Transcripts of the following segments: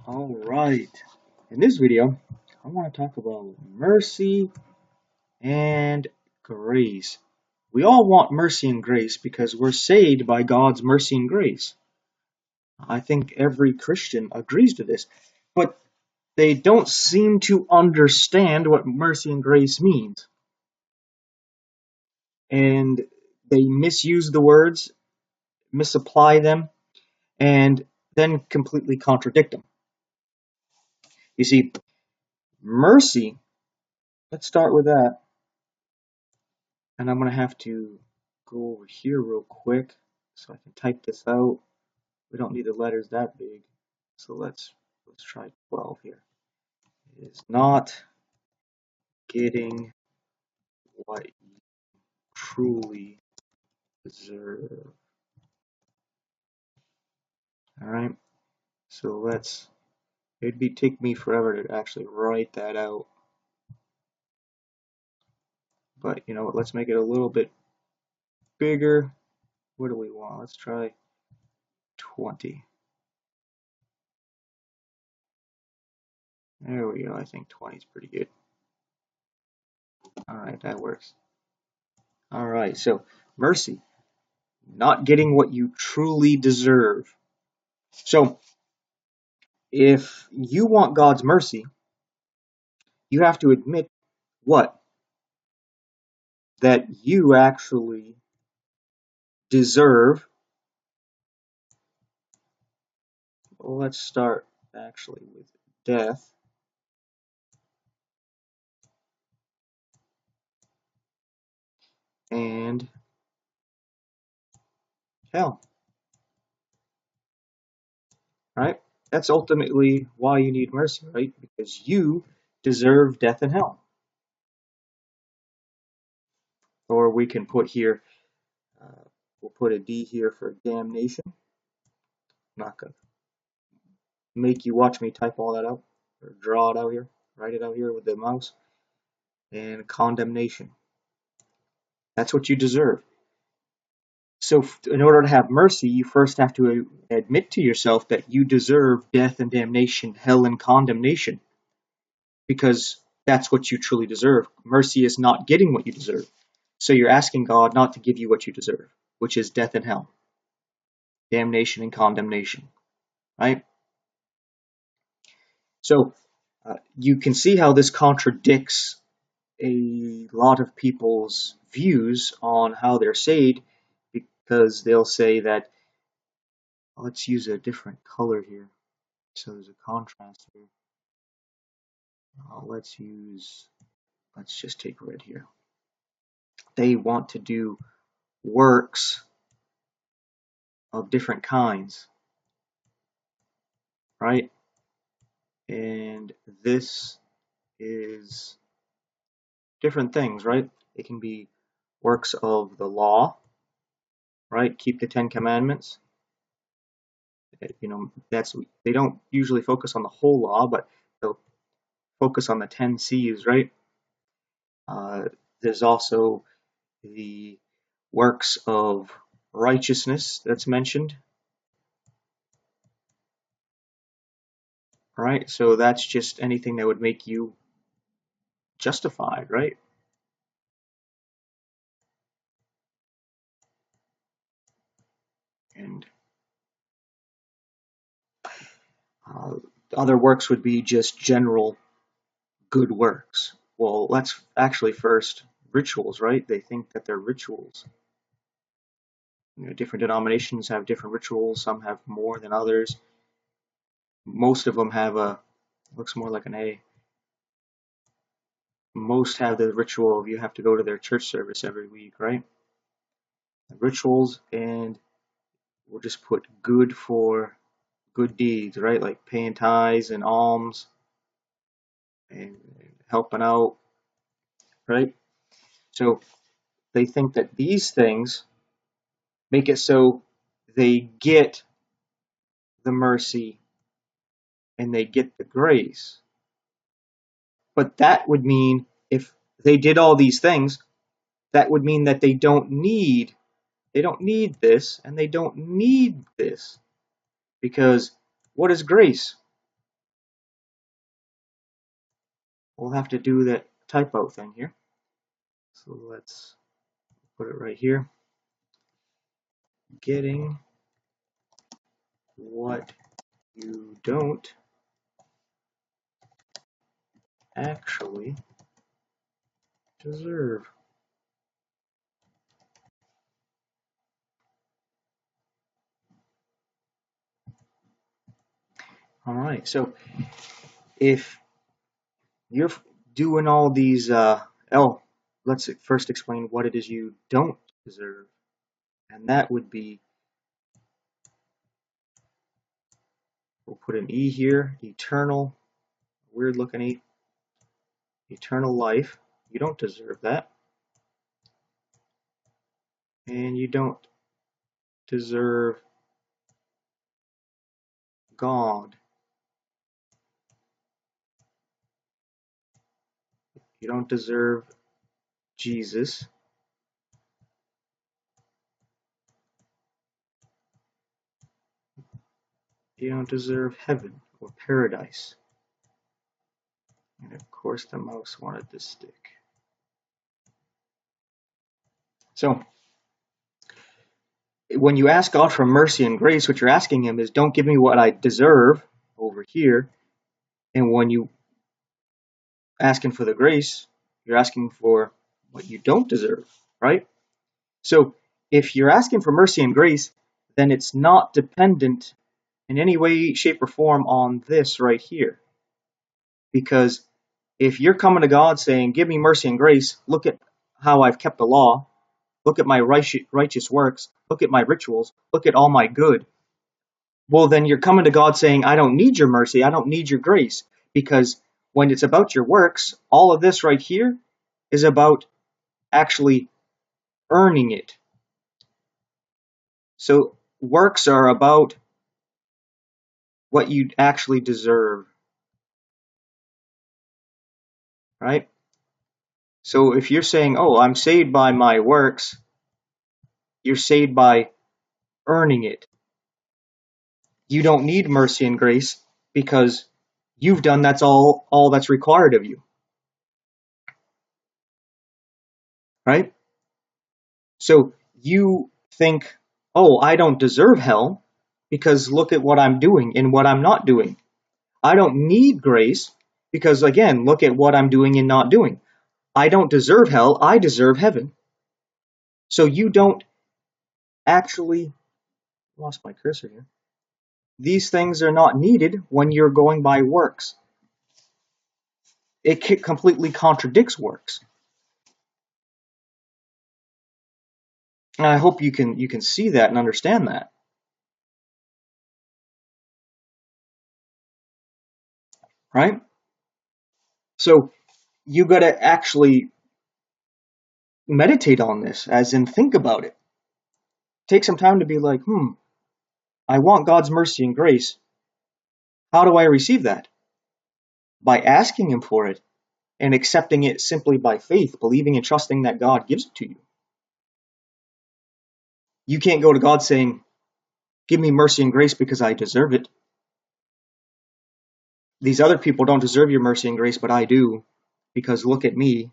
Alright, in this video, I want to talk about mercy and grace. We all want mercy and grace because we're saved by God's mercy and grace. I think every Christian agrees to this, but they don't seem to understand what mercy and grace means. And they misuse the words, misapply them, and then completely contradict them. You see, mercy, let's start with that. And I'm going to have to go over here real quick so I can type this out. We don't need the letters that big. So let's try 12 here. It is not getting what you truly deserve. Alright, so it'd take me forever to actually write that out. But you know what, let's make it a little bit bigger. What do we want? Let's try 20. There we go, I think 20 is pretty good. Alright, that works. Alright, so mercy. Not getting what you truly deserve. So, if you want God's mercy, you have to admit what? That you actually deserve. Well, let's start actually with death. And hell. Right? That's ultimately why you need mercy, right? Because you deserve death and hell. Or we can put here, we'll put a D here for damnation. I'm not going to make you watch me type all that out, or draw it out here, write it out here with the mouse. And condemnation. That's what you deserve. So in order to have mercy, you first have to admit to yourself that you deserve death and damnation, hell and condemnation, because that's what you truly deserve. Mercy is not getting what you deserve. So you're asking God not to give you what you deserve, which is death and hell, damnation and condemnation, right? So you can see how this contradicts a lot of people's views on how they're saved, because they'll say that, let's use a different color here so there's a contrast here. Let's just take red here. They want to do works of different kinds, right? And this is different things, right? It can be works of the law, right? Keep the 10 Commandments. You know, they don't usually focus on the whole law, but they'll focus on the 10 C's, right? There's also the works of righteousness that's mentioned, right? So that's just anything that would make you justified, right? And other works would be just general good works. Well, let's actually first rituals, right? They think that they're rituals. You know, different denominations have different rituals. Some have more than others. Most of them have looks more like an A. Most have the ritual of you have to go to their church service every week, right? Rituals, and we'll just put good for good deeds, right? Like paying tithes and alms and helping out, right? So they think that these things make it so they get the mercy and they get the grace. But that would mean if they did all these things, that would mean that they don't need this and they don't need this. Because what is grace? we'll have to do that typo thing here. So let's put it right here. Getting what you don't actually deserve. All right, so if you're doing all these, let's first explain what it is you don't deserve. And that would be, we'll put an E here, eternal, weird looking E, eternal life. You don't deserve that. And you don't deserve God. You don't deserve Jesus. You don't deserve heaven or paradise. And of course the mouse wanted to stick. So, when you ask God for mercy and grace, what you're asking Him is, don't give me what I deserve over here. And when you asking for the grace, you're asking for what you don't deserve, right? So if you're asking for mercy and grace, then it's not dependent in any way, shape, or form on this right here. Because if you're coming to God saying, give me mercy and grace, look at how I've kept the law, look at my righteous works, look at my rituals, look at all my good, well, then you're coming to God saying, I don't need your mercy, I don't need your grace. Because when it's about your works, all of this right here is about actually earning it. So works are about what you actually deserve, right? So if you're saying, oh, I'm saved by my works, you're saved by earning it. You don't need mercy and grace because you've done that's all that's required of you, right? So you think, oh, I don't deserve hell because look at what I'm doing and what I'm not doing. I don't need grace because, again, look at what I'm doing and not doing. I don't deserve hell, I deserve heaven. So you don't actually, lost my cursor here. These things are not needed when you're going by works. It completely contradicts works. And I hope you can see that and understand that. Right? So you got to actually meditate on this, as in think about it. Take some time to be like, I want God's mercy and grace. How do I receive that? By asking Him for it and accepting it simply by faith, believing and trusting that God gives it to you. You can't go to God saying, give me mercy and grace because I deserve it. These other people don't deserve your mercy and grace, but I do, because look at me.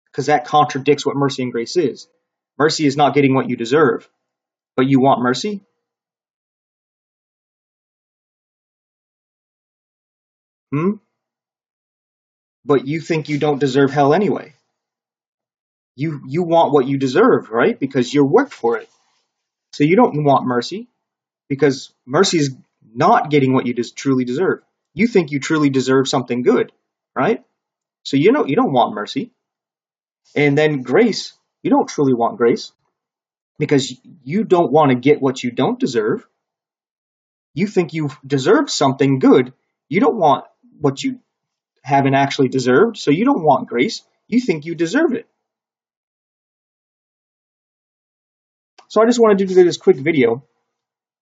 Because that contradicts what mercy and grace is. Mercy is not getting what you deserve, but you want mercy? But you think you don't deserve hell anyway. You want what you deserve, right? Because you worked for it. So you don't want mercy, because mercy is not getting what you truly deserve. You think you truly deserve something good, right? So you don't want mercy. And then grace, you don't truly want grace, because you don't want to get what you don't deserve. You think you deserve something good. You don't want what you haven't actually deserved, so you don't want grace. You think you deserve it. So I just wanted to do this quick video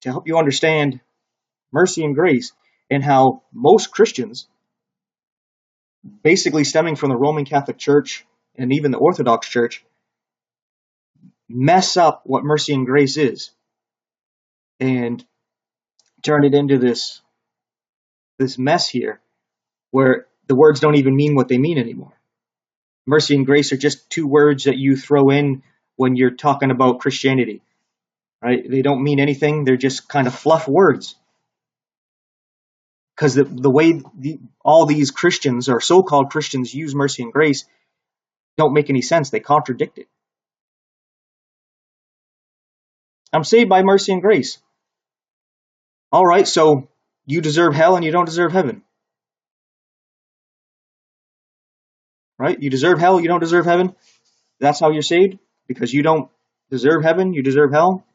to help you understand mercy and grace and how most Christians, basically stemming from the Roman Catholic Church and even the Orthodox Church, mess up what mercy and grace is and turn it into this mess here where the words don't even mean what they mean anymore. Mercy and grace are just two words that you throw in when you're talking about Christianity, right? They don't mean anything. They're just kind of fluff words. Because the way all these Christians or so-called Christians use mercy and grace don't make any sense. They contradict it. I'm saved by mercy and grace. All right, so you deserve hell and you don't deserve heaven. Right? You deserve hell, you don't deserve heaven. That's how you're saved? Because you don't deserve heaven, you deserve hell.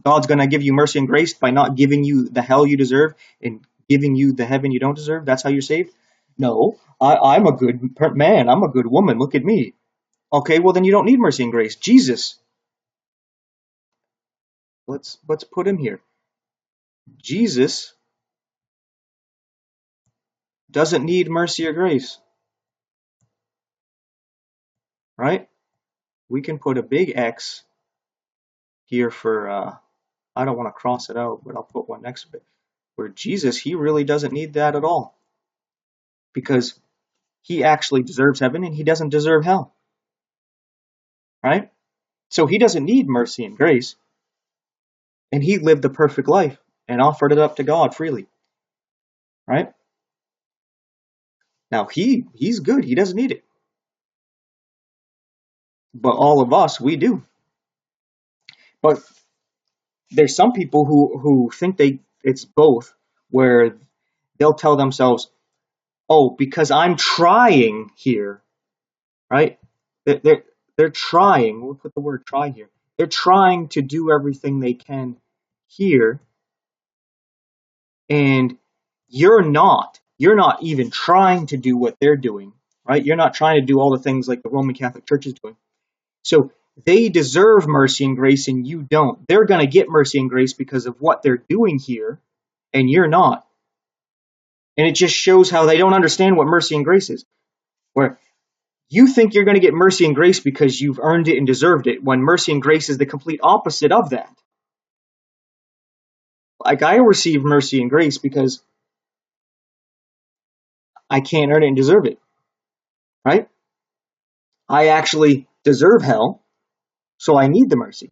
God's going to give you mercy and grace by not giving you the hell you deserve and giving you the heaven you don't deserve. That's how you're saved? No, I'm a good man. I'm a good woman. Look at me. Okay, well then you don't need mercy and grace. Jesus. Let's put him here. Jesus doesn't need mercy or grace. Right? We can put a big X here for, I don't want to cross it out, but I'll put one next to it. Where Jesus, he really doesn't need that at all. Because he actually deserves heaven and he doesn't deserve hell. Right? So he doesn't need mercy and grace. And he lived the perfect life and offered it up to God freely. Right? Now he's good. He doesn't need it. But all of us, we do. But there's some people who think it's both, where they'll tell themselves, oh, because I'm trying here, right? They're trying, we'll put the word try here. They're trying to do everything they can here, and you're not even trying to do what they're doing, right? You're not trying to do all the things like the Roman Catholic Church is doing. So they deserve mercy and grace and you don't. They're going to get mercy and grace because of what they're doing here, and you're not. And it just shows how they don't understand what mercy and grace is. Where you think you're going to get mercy and grace because you've earned it and deserved it, when mercy and grace is the complete opposite of that. Like, I receive mercy and grace because I can't earn it and deserve it. Right? I actually deserve hell, so I need the mercy.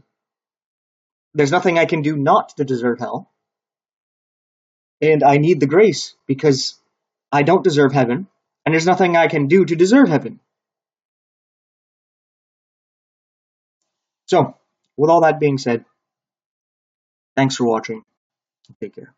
There's nothing I can do not to deserve hell. And I need the grace because I don't deserve heaven, and there's nothing I can do to deserve heaven. So, with all that being said, thanks for watching. Take care.